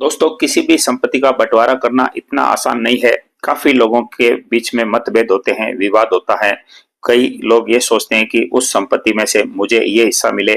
दोस्तों, किसी भी संपत्ति का बंटवारा करना इतना आसान नहीं है। काफी लोगों के बीच में मतभेद होते हैं, विवाद होता है। कई लोग ये सोचते हैं कि उस संपत्ति में से मुझे ये हिस्सा मिले।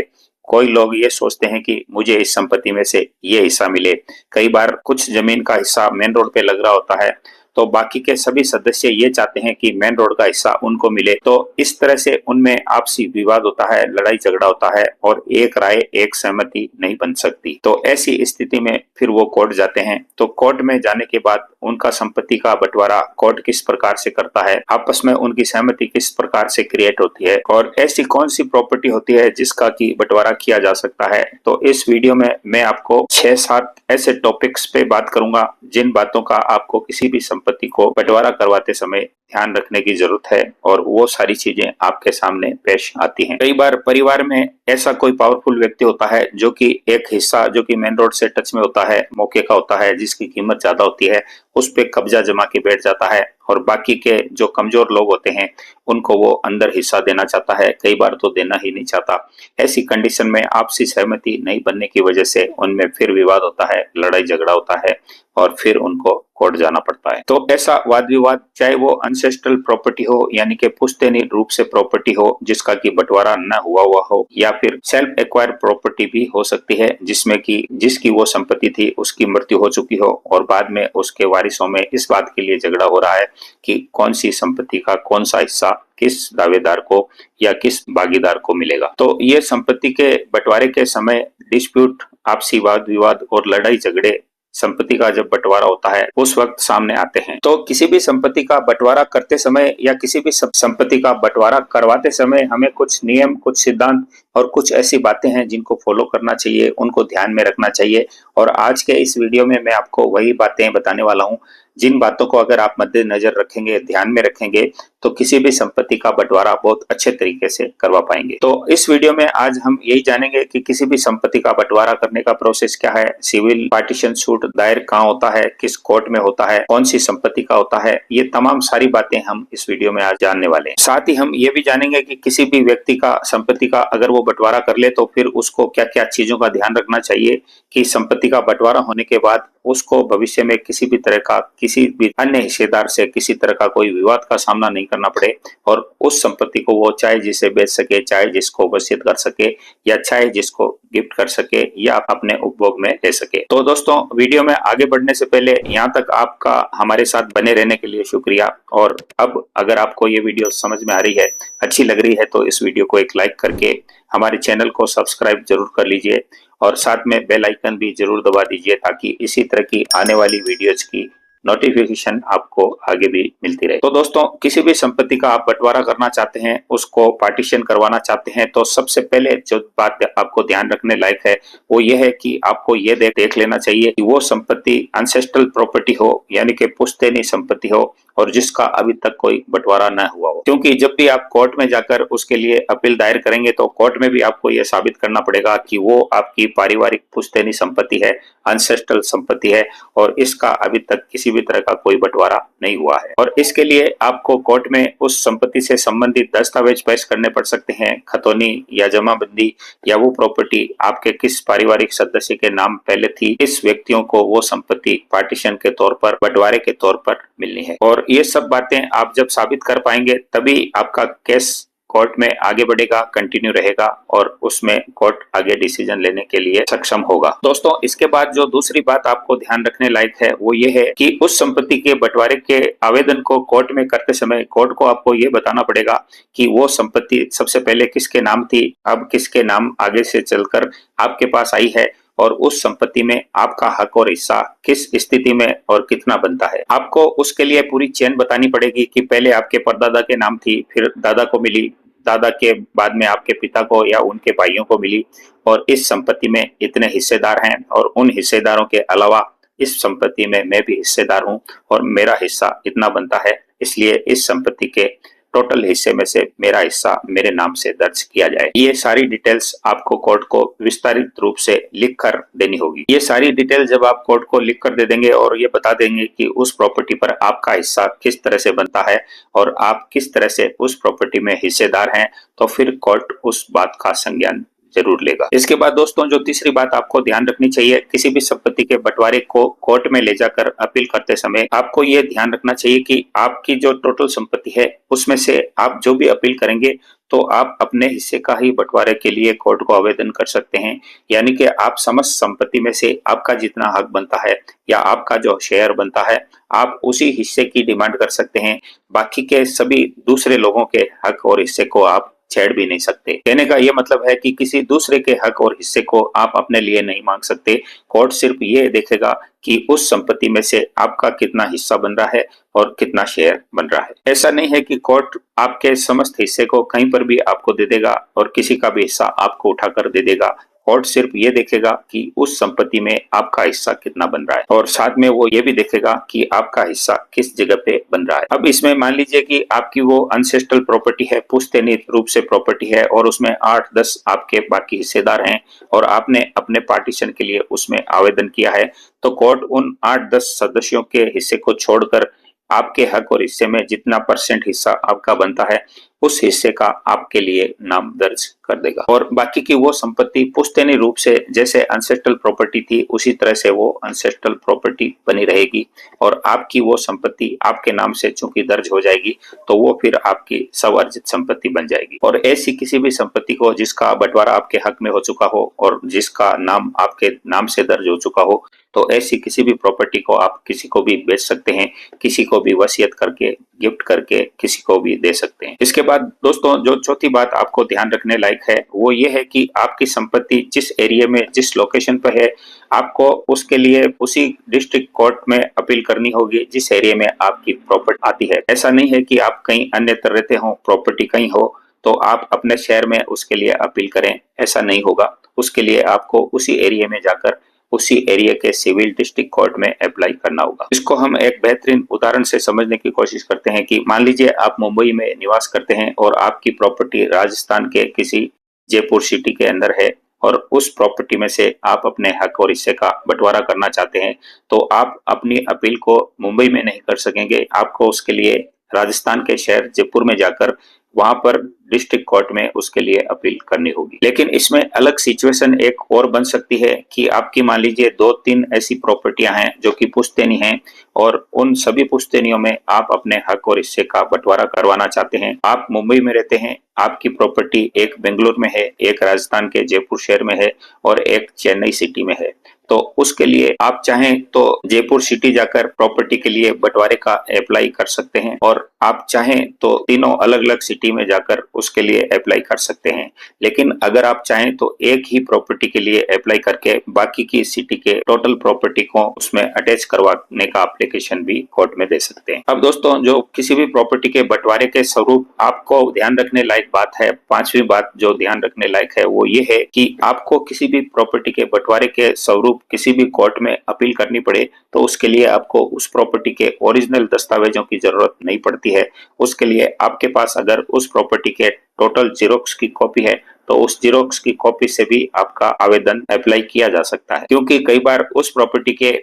कोई लोग ये सोचते हैं कि मुझे इस संपत्ति में से ये हिस्सा मिले। कई बार कुछ जमीन का हिस्सा मेन रोड पे लग रहा होता है, तो बाकी के सभी सदस्य ये चाहते हैं कि मेन रोड का हिस्सा उनको मिले। तो इस तरह से उनमें आपसी विवाद होता है, लड़ाई झगड़ा होता है और एक राय, एक सहमति नहीं बन सकती। तो ऐसी स्थिति में फिर वो कोर्ट जाते हैं। तो कोर्ट में जाने के बाद उनका संपत्ति का बंटवारा कोर्ट किस प्रकार से करता है, आपस में उनकी सहमति किस प्रकार से क्रिएट होती है और ऐसी कौन सी प्रॉपर्टी होती है जिसका की बंटवारा किया जा सकता है। तो इस वीडियो में मैं आपको 6-7 ऐसे टॉपिक्स पे बात करूंगा जिन बातों का आपको किसी भी संपत्ति को बंटवारा करवाते समय ध्यान रखने की जरूरत है और वो सारी चीजें आपके सामने पेश आती हैं। कई बार परिवार में ऐसा कोई पावरफुल व्यक्ति होता है जो कि एक हिस्सा जो कि मेन रोड से टच में होता है, मौके का होता है, जिसकी कीमत ज्यादा होती है, उस पे कब्जा जमा के बैठ जाता है और बाकी के जो कमजोर लोग होते हैं उनको वो अंदर हिस्सा देना चाहता है, कई बार तो देना ही नहीं चाहता। ऐसी कंडीशन में आपसी सहमति नहीं बनने की वजह से उनमें फिर विवाद होता है, लड़ाई झगड़ा होता है और फिर उनको कोर्ट जाना पड़ता है। तो ऐसा वाद विवाद चाहे वो अनसेस्ट्रल प्रॉपर्टी हो यानी कि पुश्तैनी रूप से प्रॉपर्टी हो जिसका की बंटवारा न हुआ हो, या फिर सेल्फ एक्वायर प्रॉपर्टी भी हो सकती है जिसमें की जिसकी वो संपत्ति थी उसकी मृत्यु हो चुकी हो और बाद में उसके वारिसों में इस बात के लिए झगड़ा हो रहा है कि कौन सी संपत्ति का कौन सा हिस्सा किस दावेदार को या किस भागीदार को मिलेगा। तो ये संपत्ति के बंटवारे के समय डिस्प्यूट, आपसी वाद विवाद और लड़ाई झगड़े संपत्ति का जब बंटवारा होता है उस वक्त सामने आते हैं। तो किसी भी संपत्ति का बंटवारा करते समय या किसी भी संपत्ति का बंटवारा करवाते समय हमें कुछ नियम, कुछ सिद्धांत और कुछ ऐसी बातें हैं जिनको फॉलो करना चाहिए, उनको ध्यान में रखना चाहिए। और आज के इस वीडियो में मैं आपको वही बातें बताने वाला हूँ जिन बातों को अगर आप मद्देनजर रखेंगे, ध्यान में रखेंगे, तो किसी भी संपत्ति का बंटवारा बहुत अच्छे तरीके से करवा पाएंगे। तो इस वीडियो में आज हम यही जानेंगे कि किसी भी संपत्ति का बंटवारा करने का प्रोसेस क्या है, सिविल पार्टीशन सूट दायर कहाँ होता है, किस कोर्ट में होता है, कौन सी संपत्ति का होता है, ये तमाम सारी बातें हम इस वीडियो में आज जानने वाले हैं। साथ ही हम ये भी जानेंगे कि किसी भी व्यक्ति का संपत्ति का अगर वो बंटवारा कर ले तो फिर उसको क्या क्या चीजों का ध्यान रखना चाहिए कि संपत्ति का बंटवारा होने के बाद उसको भविष्य में किसी भी तरह का, किसी भी अन्य हिस्सेदार से किसी तरह का कोई विवाद का सामना नहीं करना पड़े और उस संपत्ति को वो चाहे जिसे बेच सके, चाहे जिसको वसीयत कर सके या चाहे जिसको गिफ्ट कर सके या अपने उपभोग में ले सके। तो दोस्तों, वीडियो में आगे बढ़ने से पहले यहाँ तक आपका हमारे साथ बने रहने के लिए शुक्रिया। और अब अगर आपको ये वीडियो समझ में आ रही है, अच्छी लग रही है, तो इस वीडियो को एक लाइक करके हमारे चैनल को सब्सक्राइब जरूर कर लीजिए और साथ में बेल आइकन भी जरूर दबा दीजिए ताकि इसी तरह की आने वाली वीडियोज की नोटिफिकेशन आपको आगे भी मिलती रहे। तो दोस्तों, किसी भी संपत्ति का आप बंटवारा करना चाहते हैं, उसको पार्टीशन करवाना चाहते हैं, तो सबसे पहले जो बात आपको ध्यान रखने लायक है वो ये है कि आपको ये देख लेना चाहिए कि वो संपत्ति एंसेस्ट्रल प्रॉपर्टी हो यानी कि पुश्तैनी संपत्ति हो और जिसका अभी तक कोई बंटवारा न हुआ हो। क्योंकि जब भी आप कोर्ट में जाकर उसके लिए अपील दायर करेंगे तो कोर्ट में भी आपको यह साबित करना पड़ेगा कि वो आपकी पारिवारिक पुश्तैनी संपत्ति है, एंसेस्ट्रल संपत्ति है और इसका अभी तक किसी भी तरह का कोई बंटवारा नहीं हुआ है। और इसके लिए आपको कोर्ट में उस संपत्ति से संबंधित दस्तावेज पेश करने पड़ सकते हैं, खतौनी या जमाबंदी, या वो प्रॉपर्टी आपके किस पारिवारिक सदस्य के नाम पहले थी, किस व्यक्तियों को वो संपत्ति पार्टीशन के तौर पर, बंटवारे के तौर पर मिलनी है। और ये सब बातें आप जब साबित कर पाएंगे तभी आपका केस कोर्ट में आगे बढ़ेगा, कंटिन्यू रहेगा और उसमें कोर्ट आगे डिसीजन लेने के लिए सक्षम होगा। दोस्तों, इसके बाद जो दूसरी बात आपको ध्यान रखने लायक है वो ये है कि उस संपत्ति के बंटवारे के आवेदन को कोर्ट में करते समय कोर्ट को आपको ये बताना पड़ेगा कि वो संपत्ति सबसे पहले किसके नाम थी, अब किसके नाम आगे से चलकर आपके पास आई है और उस संपत्ति में आपका हक और हिस्सा किस स्थिति में और कितना बनता है। आपको उसके लिए पूरी चेन बतानी पड़ेगी कि पहले आपके परदादा के नाम थी, फिर दादा को मिली, दादा के बाद में आपके पिता को या उनके भाइयों को मिली और इस संपत्ति में इतने हिस्सेदार हैं और उन हिस्सेदारों के अलावा इस संपत्ति में मैं भी हिस्सेदार हूं और मेरा हिस्सा इतना बनता है, इसलिए इस संपत्ति के टोटल हिस्से में से मेरा हिस्सा मेरे नाम से दर्ज किया जाए। ये सारी डिटेल्स आपको कोर्ट को विस्तारित रूप से लिख कर देनी होगी। ये सारी डिटेल जब आप कोर्ट को लिख कर दे देंगे और ये बता देंगे कि उस प्रॉपर्टी पर आपका हिस्सा किस तरह से बनता है और आप किस तरह से उस प्रॉपर्टी में हिस्सेदार हैं, तो फिर कोर्ट उस बात का संज्ञान जरूर लेगा। इसके बाद दोस्तों जो तीसरी बात आपको ध्यान रखनी चाहिए, किसी भी संपत्ति के बंटवारे को कोर्ट में ले जाकर अपील करते समय आपको ये ध्यान रखना चाहिए कि आपकी जो टोटल संपत्ति है उसमें से आप जो भी अपील करेंगे तो आप अपने हिस्से का ही बंटवारे के लिए कोर्ट को आवेदन कर सकते हैं। यानी कि आप समस्त संपत्ति में से आपका जितना हक बनता है या आपका जो शेयर बनता है आप उसी हिस्से की डिमांड कर सकते हैं। बाकी के सभी दूसरे लोगों के हक और हिस्से को आप छेड़ भी नहीं सकते। कहने का ये मतलब है कि किसी दूसरे के हक और हिस्से को आप अपने लिए नहीं मांग सकते। कोर्ट सिर्फ ये देखेगा कि उस संपत्ति में से आपका कितना हिस्सा बन रहा है और कितना शेयर बन रहा है। ऐसा नहीं है कि कोर्ट आपके समस्त हिस्से को कहीं पर भी आपको दे देगा और किसी का भी हिस्सा आपको उठाकर दे देगा। कोर्ट सिर्फ ये देखेगा कि उस संपत्ति में आपका हिस्सा कितना बन रहा है और साथ में वो ये भी देखेगा कि आपका हिस्सा किस जगह पे बन रहा है। अब इसमें मान लीजिए कि आपकी वो अनसेस्टल प्रॉपर्टी है, पुश्तैनी रूप से प्रॉपर्टी है और उसमें 8-10 आपके बाकी हिस्सेदार हैं और आपने अपने पार्टीशन के लिए उसमें आवेदन किया है, तो कोर्ट उन 8-10 सदस्यों के हिस्से को छोड़कर आपके हक और हिस्से में जितना परसेंट हिस्सा आपका बनता है उस हिस्से का आपके लिए नाम दर्ज कर देगा और बाकी की वो संपत्ति पुश्तैनी रूप से जैसे अनसेटल प्रॉपर्टी थी उसी तरह से वो अनसेटल प्रॉपर्टी बनी रहेगी और आपकी वो संपत्ति आपके नाम से चूंकि दर्ज हो जाएगी तो वो फिर आपकी स्वर्जित संपत्ति बन जाएगी। और ऐसी किसी भी संपत्ति को जिसका बंटवारा आपके हक में हो चुका हो और जिसका नाम आपके नाम से दर्ज हो चुका हो, तो ऐसी किसी भी प्रॉपर्टी को आप किसी को भी बेच सकते हैं, किसी को भी वसीयत करके गिफ्ट करके किसी को भी दे सकते हैं। इसके बाद दोस्तों जो चौथी बात आपको ध्यान रखने लायक है वो ये है कि आपकी संपत्ति जिस एरिया में जिस लोकेशन पर है आपको उसके लिए उसी डिस्ट्रिक्ट कोर्ट में अपील करनी होगी जिस एरिया में आपकी प्रॉपर्टी आती है। ऐसा नहीं है कि आप कहीं अन्यत्र रहते हो, प्रॉपर्टी कहीं हो तो आप अपने शहर में उसके लिए अपील करें, ऐसा नहीं होगा। उसके लिए आपको उसी एरिया में जाकर उसी एरिया के सिविल डिस्ट्रिक्ट कोर्ट में अप्लाई करना होगा। इसको हम एक बेहतरीन उदाहरण से समझने की कोशिश करते हैं कि मान लीजिए आप मुंबई में निवास करते हैं और आपकी प्रॉपर्टी राजस्थान के किसी जयपुर सिटी के अंदर है और उस प्रॉपर्टी में से आप अपने हक और हिस्से का बंटवारा करना चाहते हैं, तो आप अपनी अपील को मुंबई में नहीं कर सकेंगे। आपको उसके लिए राजस्थान के शहर जयपुर में जाकर वहां पर डिस्ट्रिक्ट कोर्ट में उसके लिए अपील करनी होगी। लेकिन इसमें अलग सिचुएशन एक और बन सकती है कि आपकी मान लीजिए 2-3 ऐसी प्रॉपर्टियां हैं जो कि पुश्तैनी हैं और उन सभी पुश्तैनियों में आप अपने हक और हिस्से का बंटवारा करवाना चाहते हैं। आप मुंबई में रहते हैं, आपकी प्रॉपर्टी एक बेंगलुरु में है, एक राजस्थान के जयपुर शहर में है और एक चेन्नई सिटी में है। तो उसके लिए आप चाहें तो जयपुर सिटी जाकर प्रॉपर्टी के लिए बंटवारे का अप्लाई कर सकते हैं और आप चाहें तो तीनों अलग अलग सिटी में जाकर उसके लिए अप्लाई कर सकते हैं। लेकिन अगर आप चाहें तो एक ही प्रॉपर्टी के लिए अप्लाई करके बाकी की सिटी के टोटल प्रॉपर्टी को उसमें अटैच करवाने का एप्लीकेशन भी कोर्ट में दे सकते हैं। अब दोस्तों जो किसी भी प्रॉपर्टी के बंटवारे के स्वरूप आपको ध्यान रखने लायक बात है, पांचवी बात जो ध्यान रखने लायक है वो ये है कि आपको किसी भी प्रॉपर्टी के बंटवारे के स्वरूप किसी भी कोर्ट में अपील करनी पड़े तो उसके लिए आपको उस प्रॉपर्टी के ओरिजिनल दस्तावेजों की जरूरत नहीं पड़ती है। उसके लिए आपके पास अगर उस प्रॉपर्टी के टोटल जीरोक्स की कॉपी है तो उस जीरोक्स की कॉपी से भी आपका आवेदन अप्लाई किया जा सकता है, क्योंकि कई बार उस प्रॉपर्टी के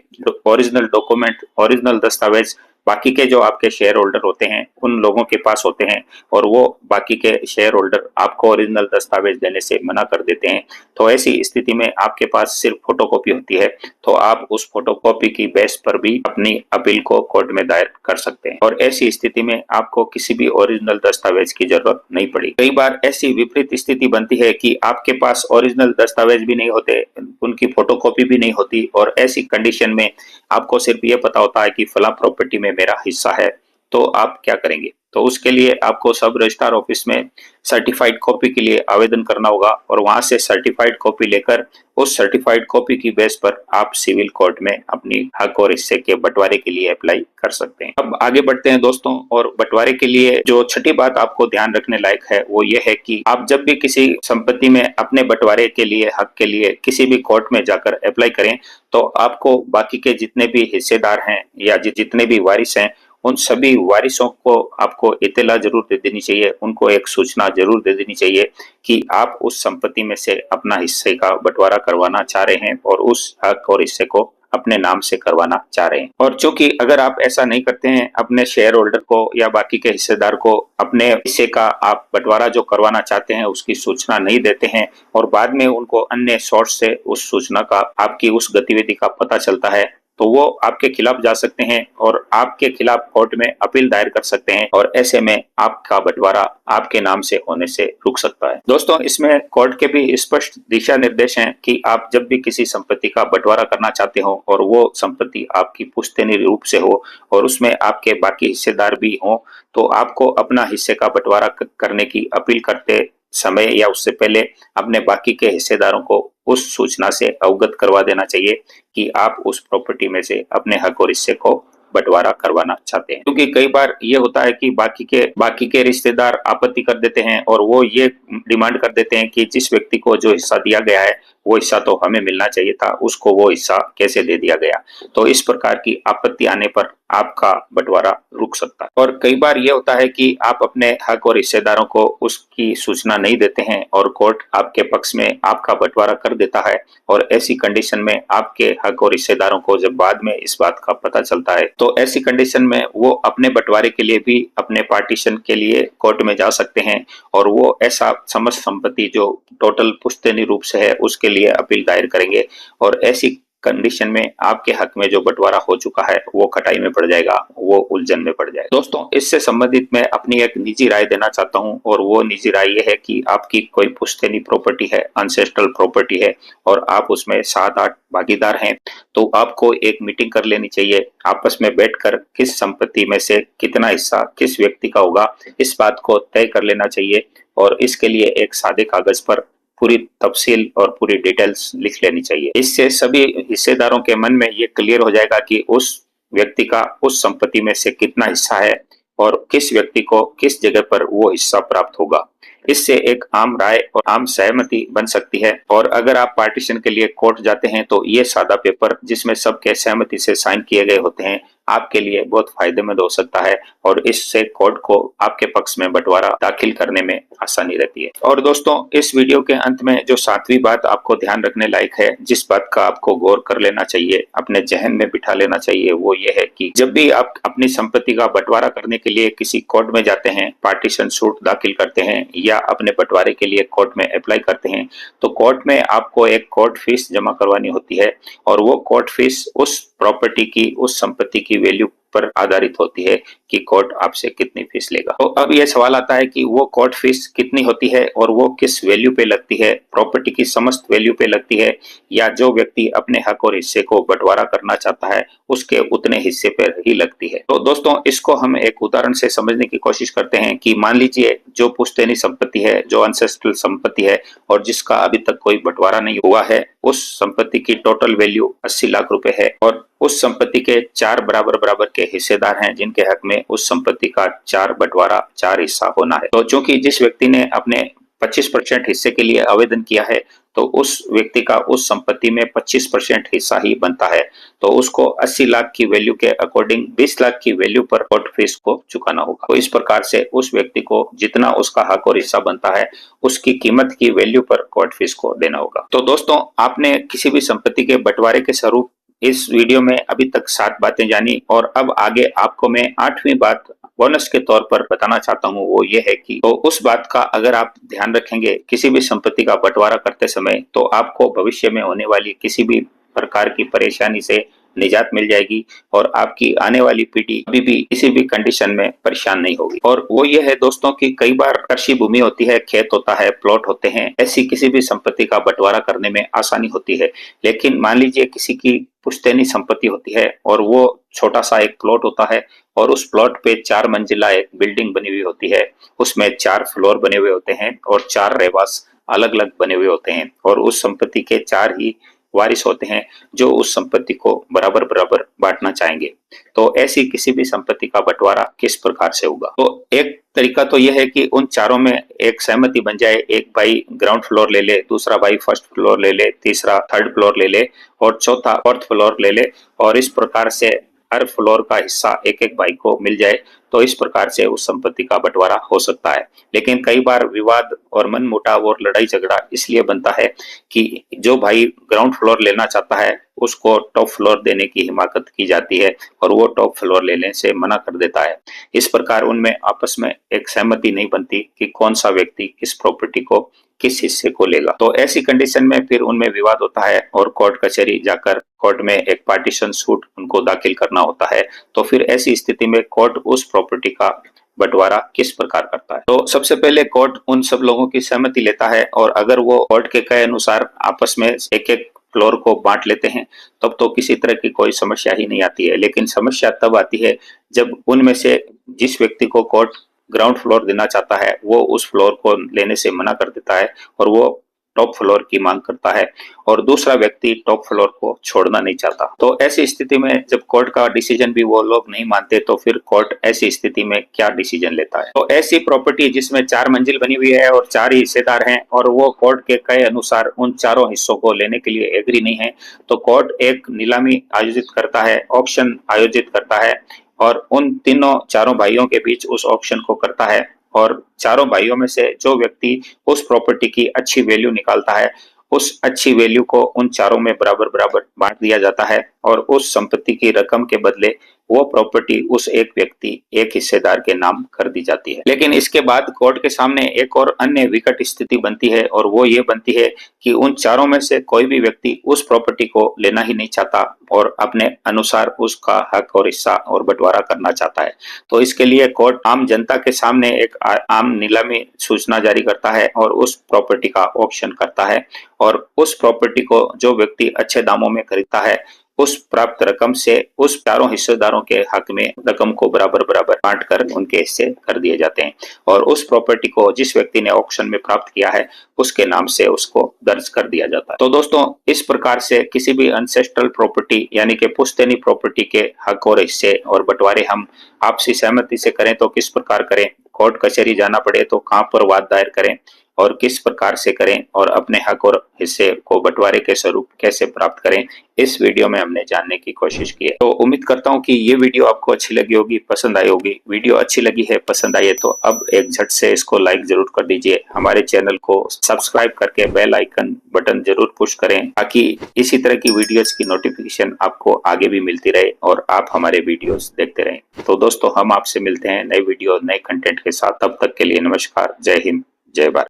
ओरिजिनल डॉक्यूमेंट, ओरिजिनल दस्तावेज बाकी के जो आपके शेयर होल्डर होते हैं उन लोगों के पास होते हैं और वो बाकी के शेयर होल्डर आपको ओरिजिनल दस्तावेज देने से मना कर देते हैं। तो ऐसी स्थिति में आपके पास सिर्फ फोटोकॉपी होती है, तो आप उस फोटोकॉपी की बेस पर भी अपनी अपील को कोर्ट में दायर कर सकते हैं और ऐसी स्थिति में आपको किसी भी ओरिजिनल दस्तावेज की जरूरत नहीं पड़ी। कई बार ऐसी विपरीत स्थिति बनती है कि आपके पास ओरिजिनल दस्तावेज भी नहीं होते, उनकी फोटोकॉपी भी नहीं होती और ऐसी कंडीशन में आपको सिर्फ ये पता होता है कि फला प्रॉपर्टी में मेरा हिस्सा है, तो आप क्या करेंगे? तो उसके लिए आपको सब रजिस्ट्रार ऑफिस में सर्टिफाइड कॉपी के लिए आवेदन करना होगा और वहां से सर्टिफाइड कॉपी लेकर उस सर्टिफाइड कॉपी की बेस पर आप सिविल कोर्ट में अपनी हक और हिस्से के बंटवारे के लिए अप्लाई कर सकते हैं। अब आगे बढ़ते हैं दोस्तों, और बंटवारे के लिए जो छठी बात आपको ध्यान रखने लायक है वो ये है कि आप जब भी किसी संपत्ति में अपने बंटवारे के लिए, हक के लिए किसी भी कोर्ट में जाकर अप्लाई करें तो आपको बाकी के जितने भी हिस्सेदार हैं या जितने भी वारिस हैं उन सभी वारिसों को आपको इत्तला जरूर दे देनी चाहिए, उनको एक सूचना जरूर दे देनी चाहिए कि आप उस संपत्ति में से अपना हिस्से का बंटवारा करवाना चाह रहे हैं और उस हक और हिस्से को अपने नाम से करवाना चाह रहे हैं। और चूंकि अगर आप ऐसा नहीं करते हैं, अपने शेयर होल्डर को या बाकी के हिस्सेदार को अपने हिस्से का आप बंटवारा जो करवाना चाहते हैं उसकी सूचना नहीं देते हैं और बाद में उनको अन्य सोर्स से उस सूचना का, आपकी उस गतिविधि का पता चलता है, तो वो आपके खिलाफ जा सकते हैं और आपके खिलाफ कोर्ट में अपील दायर कर सकते हैं और ऐसे में आपका बंटवारा आपके नाम से होने से रुक सकता है। दोस्तों, इसमें कोर्ट के भी स्पष्ट दिशा निर्देश हैं कि आप जब भी किसी संपत्ति का बंटवारा करना चाहते हो और वो संपत्ति आपकी पुश्तैनी रूप से हो और उसमें आपके बाकी हिस्सेदार भी हों, तो आपको अपना हिस्से का बंटवारा करने की अपील करते समय या उससे पहले अपने बाकी के हिस्सेदारों को उस सूचना से अवगत करवा देना चाहिए कि आप उस प्रॉपर्टी में से अपने हक और हिस्से को बंटवारा करवाना चाहते हैं। क्योंकि कई बार ये होता है कि बाकी के रिश्तेदार आपत्ति कर देते हैं और वो ये डिमांड कर देते हैं कि जिस व्यक्ति को जो हिस्सा दिया गया है वो हिस्सा तो हमें मिलना चाहिए था, उसको वो हिस्सा कैसे दे दिया गया। तो इस प्रकार की आपत्ति आने पर आपका बंटवारा रुक सकता है। और कई बार ये होता है कि आप अपने हक और हिस्सेदारों को उसकी सूचना नहीं देते हैं और कोर्ट आपके पक्ष में आपका बंटवारा कर देता है और ऐसी कंडीशन में आपके हक और हिस्सेदारों को जब बाद में इस बात का पता चलता है तो ऐसी कंडीशन में वो अपने बंटवारे के लिए भी अपने पार्टीशन के लिए कोर्ट में जा सकते हैं और वो ऐसा समस्त संपत्ति जो टोटल पुश्तैनी रूप से है उसके लिए अपील दायर करेंगे और ऐसी कंडीशन में आपके हक में जो बंटवारा हो चुका है वो खटाई में पड़ जाएगा, वो उलझन में पड़ जाएगा। दोस्तों, इससे संबंधित मैं अपनी एक निजी राय देना चाहता हूं और वो निजी राय ये है कि आपकी कोई पुश्तैनी प्रॉपर्टी है, एंसेस्ट्रल प्रॉपर्टी है और आप उसमें 7-8 भागीदार हैं, तो आपको एक मीटिंग कर लेनी चाहिए। आपस में बैठकर किस संपत्ति में से कितना हिस्सा किस व्यक्ति का होगा इस बात को तय कर लेना चाहिए और इसके लिए एक सादे कागज पर पूरी तफसील और पूरी डिटेल्स लिख लेनी चाहिए। इससे सभी हिस्सेदारों के मन में ये क्लियर हो जाएगा कि उस व्यक्ति का उस संपत्ति में से कितना हिस्सा है और किस व्यक्ति को किस जगह पर वो हिस्सा प्राप्त होगा। इससे एक आम राय और आम सहमति बन सकती है और अगर आप पार्टीशन के लिए कोर्ट जाते हैं तो ये सादा पेपर जिसमें सबके सहमति से साइन किए गए होते हैं आपके लिए बहुत फायदेमंद हो सकता है और इससे कोर्ट को आपके पक्ष में बंटवारा दाखिल करने में आसानी रहती है। और दोस्तों, इस वीडियो के अंत में जो 7वीं बात आपको ध्यान रखने लायक है, जिस बात का आपको गौर कर लेना चाहिए, अपने जहन में बिठा लेना चाहिए, वो ये है कि जब भी आप अपनी संपत्ति का बंटवारा करने के लिए किसी कोर्ट में जाते हैं, पार्टीशन सूट दाखिल करते हैं या अपने बंटवारे के लिए कोर्ट में अप्लाई करते हैं, तो कोर्ट में आपको एक कोर्ट फीस जमा करवानी होती है और वो कोर्ट फीस उस प्रॉपर्टी की, उस संपत्ति की वैल्यू पर आधारित होती है कि कोर्ट आपसे कितनी फीस लेगा। तो अब यह सवाल आता है कि वो कोर्ट फीस कितनी होती है और वो किस वैल्यू पे लगती है, प्रॉपर्टी की समस्त वैल्यू पे लगती है या जो व्यक्ति अपने हक और हिस्से को बंटवारा करना चाहता है उसके उतने हिस्से पर ही लगती है। तो दोस्तों, इसको हम एक उदाहरण से समझने की कोशिश करते हैं कि मान लीजिए जो पुश्तैनी संपत्ति है, जो एंसेस्ट्रल संपत्ति है और जिसका अभी तक कोई बंटवारा नहीं हुआ है, उस संपत्ति की टोटल वैल्यू 80 लाख रुपए है और उस संपत्ति के 4 बराबर के हिस्सेदार हैं जिनके हक में उस संपत्ति का 4 बंटवारा 4 हिस्सा होना है। तो चूंकि जिस व्यक्ति ने अपने 25% हिस्से के लिए आवेदन किया है तो उस व्यक्ति का उस संपत्ति में 25% हिस्सा ही बनता है, तो उसको 80 लाख की वैल्यू के अकॉर्डिंग 20 लाख की वैल्यू पर कोर्ट फीस को चुकाना होगा। तो इस प्रकार से उस व्यक्ति को जितना उसका हक और हिस्सा बनता है उसकी कीमत की वैल्यू पर कोर्ट फीस को देना होगा। तो दोस्तों, आपने किसी भी संपत्ति के बंटवारे के स्वरूप इस वीडियो में अभी तक 7 बातें जानी और अब आगे आपको मैं 8वीं बात बोनस के तौर पर बताना चाहता हूँ। वो ये है कि तो उस बात का अगर आप ध्यान रखेंगे किसी भी संपत्ति का बंटवारा करते समय, तो आपको भविष्य में होने वाली किसी भी प्रकार की परेशानी से निजात मिल जाएगी और आपकी आने वाली पीढ़ी अभी भी किसी भी कंडीशन में परेशान नहीं होगी। और वो ये है दोस्तों कि कई बार कृषि भूमि होती है, खेत होता है, प्लॉट होते हैं, ऐसी किसी भी संपत्ति का बंटवारा करने में आसानी होती है। लेकिन मान लीजिए किसी की पुश्तैनी संपत्ति होती है और वो छोटा सा एक प्लॉट होता है और उस प्लॉट पे 4 मंजिला एक बिल्डिंग बनी हुई होती है, उसमें 4 फ्लोर बने हुए होते हैं और 4 रहवास अलग अलग बने हुए होते हैं और उस संपत्ति के 4 ही वारिस होते हैं जो उस संपत्ति को बराबर बराबर बांटना चाहेंगे। तो ऐसी किसी भी संपत्ति का बंटवारा किस प्रकार से होगा? तो एक तरीका तो यह है कि उन चारों में एक सहमति बन जाए, एक भाई ग्राउंड फ्लोर ले ले, दूसरा भाई फर्स्ट फ्लोर ले ले, तीसरा थर्ड फ्लोर ले ले और चौथा फोर्थ फ्लोर ले ले और इस प्रकार से हर फ्लोर का हिस्सा एक एक भाई को मिल जाए। तो इस प्रकार से उस संपत्ति का बंटवारा हो सकता है। लेकिन कई बार विवाद और मनमुटाव और लड़ाई झगड़ा इसलिए बनता है कि जो भाई ग्राउंड फ्लोर लेना चाहता है उसको टॉप फ्लोर देने की हिमाकत की जाती है और वो टॉप फ्लोर लेने से मना कर देता है। इस प्रकार उनमें आपस में एक सहमति नहीं बनती कि कौन सा व्यक्ति किस प्रॉपर्टी को किस हिस्से को लेगा। तो ऐसी कंडीशन में फिर उनमें विवाद होता है और कोर्ट कचहरी जाकर कोर्ट में एक पार्टीशन सूट उनको दाखिल करना होता है। तो फिर ऐसी स्थिति में कोर्ट उस प्रॉपर्टी का बंटवारा किस प्रकार करता है। तो सबसे पहले कोर्ट उन सब लोगों की सहमति लेता है और अगर वो कोर्ट के कहे अनुसार आपस में एक एक फ्लोर को बांट लेते हैं तब तो किसी तरह की कोई समस्या ही नहीं आती है। लेकिन समस्या तब आती है जब उनमें से जिस व्यक्ति को कोर्ट ग्राउंड फ्लोर देना चाहता है वो उस फ्लोर को लेने से मना कर देता है और वो टॉप फ्लोर की मांग करता है और दूसरा व्यक्ति टॉप फ्लोर को छोड़ना नहीं चाहता। तो ऐसी स्थिति में जब कोर्ट का डिसीजन भी वो लोग नहीं मानते तो फिर कोर्ट ऐसी स्थिति में क्या डिसीजन लेता है। तो ऐसी प्रॉपर्टी जिसमें 4 मंजिल बनी हुई है और 4 ही हिस्सेदार हैं और वो कोर्ट के कहे अनुसार उन चारों हिस्सों को लेने के लिए एग्री नहीं है तो कोर्ट एक नीलामी आयोजित करता है, ऑक्शन आयोजित करता है और उन तीनों चारों भाइयों के बीच उस ऑक्शन को करता है और चारों भाइयों में से जो व्यक्ति उस प्रॉपर्टी की अच्छी वैल्यू निकालता है उस अच्छी वैल्यू को उन चारों में बराबर बराबर बांट दिया जाता है और उस संपत्ति की रकम के बदले वो प्रॉपर्टी उस एक व्यक्ति एक हिस्सेदार के नाम कर दी जाती है। लेकिन इसके बाद कोर्ट के सामने एक और अन्य विकट स्थिति बनती है और वो ये बनती है कि उन चारों में से कोई भी व्यक्ति उस प्रॉपर्टी को लेना ही नहीं चाहता और अपने अनुसार उसका हक और हिस्सा और बंटवारा करना चाहता है। तो इसके लिए कोर्ट आम जनता के सामने एक आम नीलामी सूचना जारी करता है और उस प्रॉपर्टी का ऑक्शन करता है और उस प्रॉपर्टी को जो व्यक्ति अच्छे दामों में खरीदता है उस प्राप्त रकम से उस चारों हिस्सेदारों के हक में रकम को बराबर बराबर बांट कर उनके हिस्से कर दिए जाते हैं और उस प्रॉपर्टी को जिस व्यक्ति ने ऑक्शन में प्राप्त किया है उसके नाम से उसको दर्ज कर दिया जाता है। तो दोस्तों इस प्रकार से किसी भी एंसेस्ट्रल प्रॉपर्टी यानी कि पुश्तैनी प्रॉपर्टी के हक और हिस्से और बंटवारे हम आपसी सहमति से करें तो किस प्रकार करें, कोर्ट कचहरी जाना पड़े तो कहां पर वाद दायर करें और किस प्रकार से करें और अपने हक और हिस्से को बंटवारे के स्वरूप कैसे प्राप्त करें, इस वीडियो में हमने जानने की कोशिश की है। तो उम्मीद करता हूं कि ये वीडियो आपको अच्छी लगी होगी, पसंद आई होगी। वीडियो अच्छी लगी है, पसंद आई है तो अब एक झट से इसको लाइक जरूर कर दीजिए। हमारे चैनल को सब्सक्राइब करके बेल आइकन बटन जरूर पुश करें ताकि इसी तरह की वीडियोस की नोटिफिकेशन आपको आगे भी मिलती रहे और आप हमारे वीडियोस देखते रहें। तो दोस्तों हम आपसे मिलते हैं नए वीडियो नए कंटेंट के साथ। तब तक के लिए नमस्कार, जय हिंद, जय भारत।